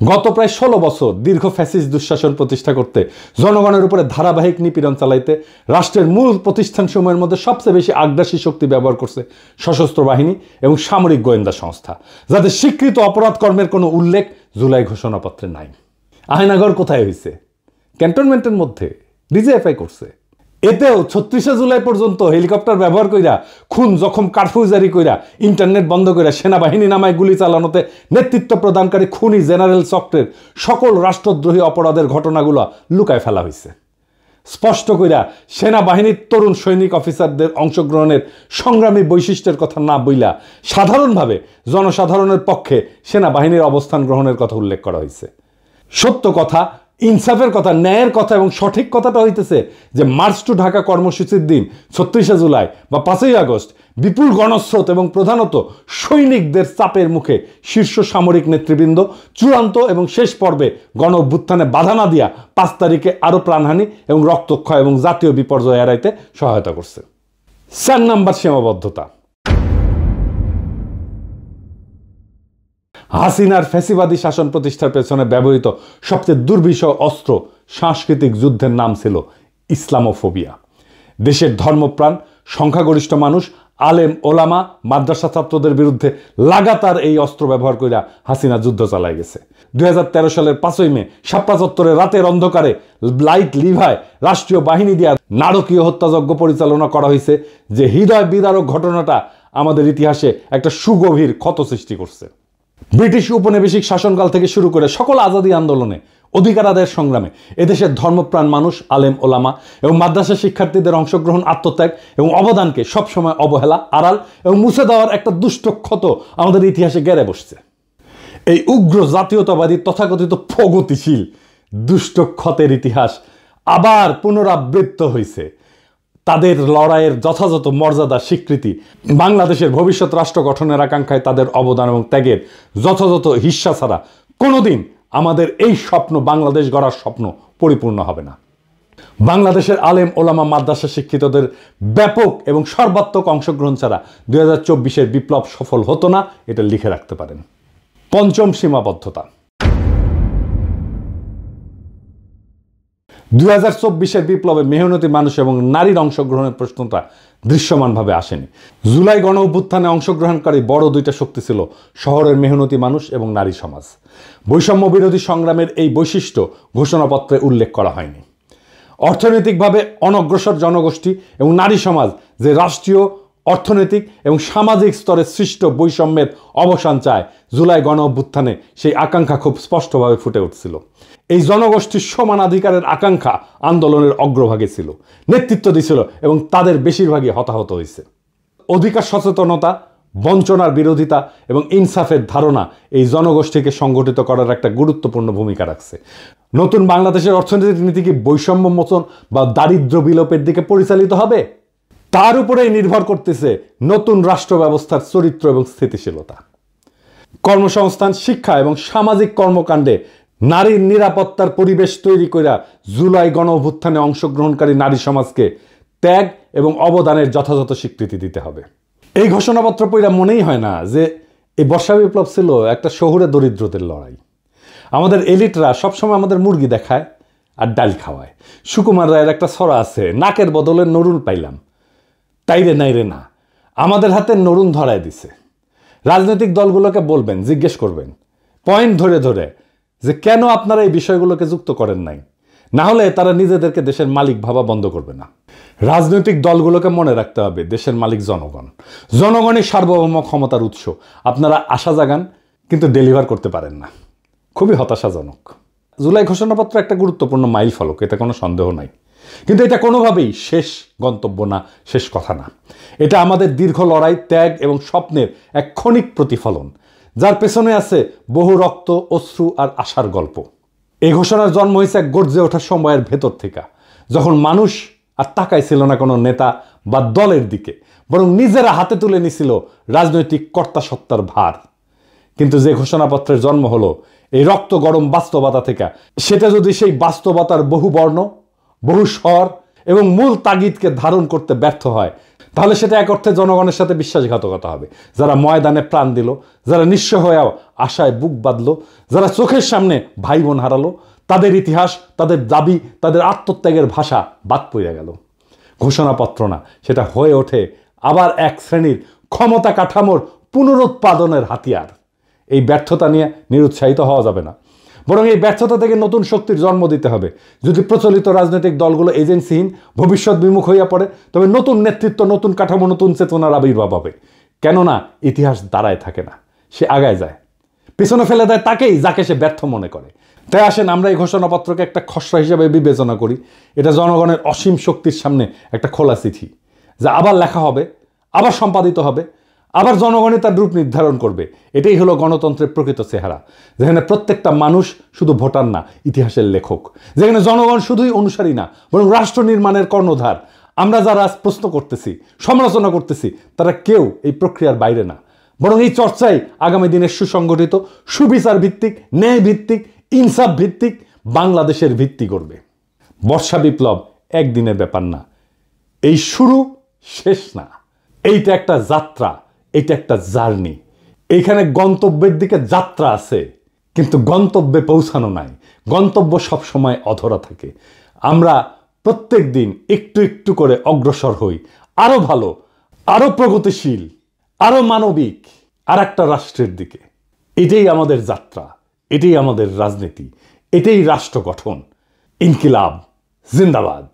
গত প্রায় 16 বছর দীর্ঘ ফ্যাসিস্ট দুঃশাসন প্রতিষ্ঠা করতে জনগণের উপরে ধারাবাহিক নিপীড়ন চালাইতে রাষ্ট্রের মূল প্রতিষ্ঠানসমূহের মধ্যে সবচেয়ে বেশি আগ্রাসী শক্তি ব্যবহার করছে সশস্ত্র বাহিনী এবং সামরিক গোয়েন্দা সংস্থা, যাদের স্বীকৃত অপরাধ কর্মের কোনো উল্লেখ জুলাই ঘোষণাপত্রে নাই। আয়নাঘর কোথায় হয়েছে? ক্যান্টনমেন্টের মধ্যে ডিজিএফআই করছে। এতেও 36শে জুলাই পর্যন্ত হেলিকপ্টার ব্যবহার কইরা, খুন জখম কারফিউ জারি কইরা, ইন্টারনেট বন্ধ কইরা সেনাবাহিনী নামায় গুলি চালানোতে নেতৃত্ব প্রদানকারী খুনি জেনারেল চক্রের সকল রাষ্ট্রদ্রোহী অপরাধের ঘটনাগুলো লুকায় ফেলা হয়েছে। স্পষ্ট কইরা সেনাবাহিনীর তরুণ সৈনিক অফিসারদের অংশগ্রহণের সংগ্রামী বৈশিষ্ট্যের কথা না বইলা সাধারণভাবে জনসাধারণের পক্ষে সেনাবাহিনীর অবস্থান গ্রহণের কথা উল্লেখ করা হয়েছে। সত্য কথা, ইনসাফের কথা, ন্যায়ের কথা এবং সঠিক কথাটা হইতেছে যে মার্চ টু ঢাকা কর্মসূচির দিন 36শে জুলাই বা 5ই আগস্ট বিপুল গণস্রোত এবং প্রধানত সৈনিকদের চাপের মুখে শীর্ষ সামরিক নেতৃবৃন্দ চূড়ান্ত এবং শেষ পর্বে গণ অভ্যুত্থানে বাধা না দিয়া 5 তারিখে আরও প্রাণহানি এবং রক্তক্ষয় এবং জাতীয় বিপর্যয় এড়াইতে সহায়তা করছে। 4 নাম্বার সীমাবদ্ধতা। হাসিনার ফ্যাসিবাদী শাসন প্রতিষ্ঠার পেছনে ব্যবহৃত সবচেয়ে দুর্বিষহ অস্ত্র সাংস্কৃতিক যুদ্ধের নাম ছিল ইসলামোফোবিয়া। দেশের ধর্মপ্রাণ সংখ্যাগরিষ্ঠ মানুষ, আলেম ওলামা, মাদ্রাসা ছাত্রদের বিরুদ্ধে লাগাতার এই অস্ত্র ব্যবহার করে হাসিনা যুদ্ধ চালায় গেছে। 2013 সালের 5ই মে শাপলা চত্বরে রাতের অন্ধকারে লাইট লিভায় রাষ্ট্রীয় বাহিনী দিয়ে নারকীয় হত্যাযজ্ঞ পরিচালনা করা হয়েছে, যে হৃদয় বিদারক ঘটনাটা আমাদের ইতিহাসে একটা সুগভীর ক্ষত সৃষ্টি করছে। ব্রিটিশ উপনিবেশিক শাসনকাল থেকে শুরু করে সকল আজাদী আন্দোলনে, অধিকার আদায়ের সংগ্রামে এদেশের ধর্মপ্রাণ মানুষ, আলেম ওলামা এবং মাদ্রাসা শিক্ষার্থীদের অংশগ্রহণ, আত্মত্যাগ এবং অবদানকে সবসময় অবহেলা, আড়াল এবং মুছে দেওয়ার একটা দুষ্ট ক্ষত আমাদের ইতিহাসে গেড়ে বসছে। এই উগ্র জাতীয়তাবাদী তথাকথিত প্রগতিশীল দুষ্ট ক্ষতের ইতিহাস আবার পুনরাবৃত্ত হয়েছে। তাদের লড়াইয়ের যথাযথ মর্যাদা স্বীকৃতি, বাংলাদেশের ভবিষ্যৎ রাষ্ট্র গঠনের আকাঙ্ক্ষায় তাদের অবদান এবং ত্যাগের যথাযথ হিস্সা ছাড়া কোনোদিন আমাদের এই স্বপ্ন, বাংলাদেশ গড়ার স্বপ্ন পরিপূর্ণ হবে না। বাংলাদেশের আলেম ওলামা মাদ্রাসা শিক্ষিতদের ব্যাপক এবং সর্বাত্মক অংশগ্রহণ ছাড়া 2024-এর বিপ্লব সফল হতো না, এটা লিখে রাখতে পারেন। 5ম সীমাবদ্ধতা। 2024-এর বিপ্লবে মেহনতি মানুষ এবং নারীর অংশগ্রহণের প্রশ্নটা দৃশ্যমানভাবে আসেনি। জুলাই গণ অভ্যুত্থানে অংশগ্রহণকারী বড় দুইটা শক্তি ছিল শহরের মেহনতি মানুষ এবং নারী সমাজ। বৈষম্য বিরোধী সংগ্রামের এই বৈশিষ্ট্য ঘোষণাপত্রে উল্লেখ করা হয়নি। অর্থনৈতিকভাবে অনগ্রসর জনগোষ্ঠী এবং নারী সমাজ যে রাষ্ট্রীয়, অর্থনৈতিক এবং সামাজিক স্তরে সৃষ্ট বৈষম্যের অবসান চায়, জুলাই গণ অভ্যুত্থানে সেই আকাঙ্ক্ষা খুব স্পষ্টভাবে ফুটে উঠছিল। এই জনগোষ্ঠীর সমানাধিকারের আকাঙ্ক্ষা আন্দোলনের অগ্রভাগে ছিল, নেতৃত্ব দিছিল এবং তাদের বেশিরভাগই হতাহত হয়েছে। অধিকার সচেতনতা, বঞ্চনার বিরোধিতা এবং ইনসাফের ধারণা এই জনগোষ্ঠীকে সংগঠিত করার একটা গুরুত্বপূর্ণ ভূমিকা রাখছে। নতুন বাংলাদেশের অর্থনৈতিক নীতি কি বৈষম্য মোচন বা দারিদ্র্য বিলোপের দিকে পরিচালিত হবে? তার উপরেই নির্ভর করতেছে নতুন রাষ্ট্র ব্যবস্থার চরিত্র এবং স্থিতিশীলতা। কর্মসংস্থান, শিক্ষা এবং সামাজিক কর্মকাণ্ডে নারীর নিরাপত্তার পরিবেশ তৈরি করা জুলাই গণ অভ্যুত্থানে অংশগ্রহণকারী নারী সমাজকে ত্যাগ এবং অবদানের যথাযথ স্বীকৃতি দিতে হবে। এই ঘোষণাপত্র পড়া মনেই হয় না যে এই বর্ষা বিপ্লব ছিল একটা শহুরে দরিদ্রদের লড়াই। আমাদের এলিটরা সবসময় আমাদের মুরগি দেখায় আর ডাল খাওয়ায়। সুকুমার রায়ের একটা ছড়া আছে, নাকের বদলে নরুল পাইলাম, তাইরে নাইরে না, আমাদের হাতে নরুন ধরায় দিছে। রাজনৈতিক দলগুলোকে বলবেন, জিজ্ঞেস করবেন পয়েন্ট ধরে ধরে যে কেন আপনারা এই বিষয়গুলোকে যুক্ত করেন নাই, না হলে তারা নিজেদেরকে দেশের মালিক ভাবা বন্ধ করবে না। রাজনৈতিক দলগুলোকে মনে রাখতে হবে দেশের মালিক জনগণ, জনগণই সার্বভৌম ক্ষমতার উৎস। আপনারা আশা জাগান কিন্তু ডেলিভার করতে পারেন না, খুবই হতাশাজনক। জুলাই ঘোষণাপত্র একটা গুরুত্বপূর্ণ মাইল ফলক, এতে কোনো সন্দেহ নাই, কিন্তু এটা কোনোভাবেই শেষ গন্তব্য না, শেষ কথা না। এটা আমাদের দীর্ঘ লড়াই, ত্যাগ এবং স্বপ্নের এক ক্ষণিক প্রতিফলন, যার পেছনে আছে বহু রক্ত, অশ্রু আর আশার গল্প। এই ঘোষণার জন্ম হয়েছে এক গর্জে ওঠার সময়ের ভেতর থেকে, যখন মানুষ আর তাকাই ছিল না কোনো নেতা বা দলের দিকে, বরং নিজেরা হাতে তুলে নিছিল রাজনৈতিক কর্তাসত্তার ভার। কিন্তু যে ঘোষণাপত্রের জন্ম হলো এই রক্ত গরম বাস্তবতা থেকে, সেটা যদি সেই বাস্তবতার বহু বর্ণ, বহু স্বর এবং মূল তাগিদকে ধারণ করতে ব্যর্থ হয়, তাহলে সেটা এক অর্থে জনগণের সাথে বিশ্বাসঘাতকতা হবে। যারা ময়দানে প্রাণ দিল, যারা নিঃস্ব হয়ে আশায় বুক বাঁধল, যারা চোখের সামনে ভাই বোন হারালো, তাদের ইতিহাস, তাদের দাবি, তাদের আত্মত্যাগের ভাষা বাদ পড়ে গেল। ঘোষণাপত্র না, সেটা হয়ে ওঠে আবার এক শ্রেণীর ক্ষমতা কাঠামোর পুনরুৎপাদনের হাতিয়ার। এই ব্যর্থতা নিয়ে নিরুৎসাহিত হওয়া যাবে না, বরং এই ব্যর্থতা থেকে নতুন শক্তির জন্ম দিতে হবে। যদি প্রচলিত রাজনৈতিক দলগুলো এজেন্সিহীন, ভবিষ্যৎ বিমুখ হইয়া পড়ে, তবে নতুন নেতৃত্ব, নতুন কাঠামো, নতুন চেতনার আবির্ভাব হবে। কেননা ইতিহাস দাঁড়ায় থাকে না, সে আগায় যায়। পিছনে ফেলে দেয় তাকেই যাকে সে ব্যর্থ মনে করে। তাই আসেন আমরা এই ঘোষণাপত্রকে একটা খসড়া হিসেবে বিবেচনা করি। এটা জনগণের অসীম শক্তির সামনে একটা খোলা চিঠি, যা আবার লেখা হবে, আবার সম্পাদিত হবে, আবার জনগণই তার রূপ নির্ধারণ করবে। এটাই হলো গণতন্ত্রের প্রকৃত চেহারা, যেখানে প্রত্যেকটা মানুষ শুধু ভোটার না, ইতিহাসের লেখক। যেখানে জনগণ শুধুই অনুসারী না, বরং রাষ্ট্র নির্মাণের কর্ণধার। আমরা যারা আজ প্রশ্ন করতেছি, সমালোচনা করতেছি, তারা কেউ এই প্রক্রিয়ার বাইরে না, বরং এই চর্চাই আগামী দিনের সুসংগঠিত, সুবিচার ভিত্তিক, ন্যায় ভিত্তিক, ইনসাফ ভিত্তিক বাংলাদেশের ভিত্তি করবে। বর্ষা বিপ্লব একদিনের ব্যাপার না, এই শুরু, শেষ না। এইটা একটা যাত্রা, এটা একটা জার্নি। এইখানে গন্তব্যের দিকে যাত্রা আছে, কিন্তু গন্তব্যে পৌঁছানো নাই। গন্তব্য সবসময় অধরা থাকে। আমরা প্রত্যেক দিন একটু একটু করে অগ্রসর হই আরো ভালো, আরো প্রগতিশীল, আরো মানবিক আর একটা রাষ্ট্রের দিকে। এটাই আমাদের যাত্রা, এটাই আমাদের রাজনীতি, এটাই রাষ্ট্র গঠন। ইনকিলাব জিন্দাবাদ।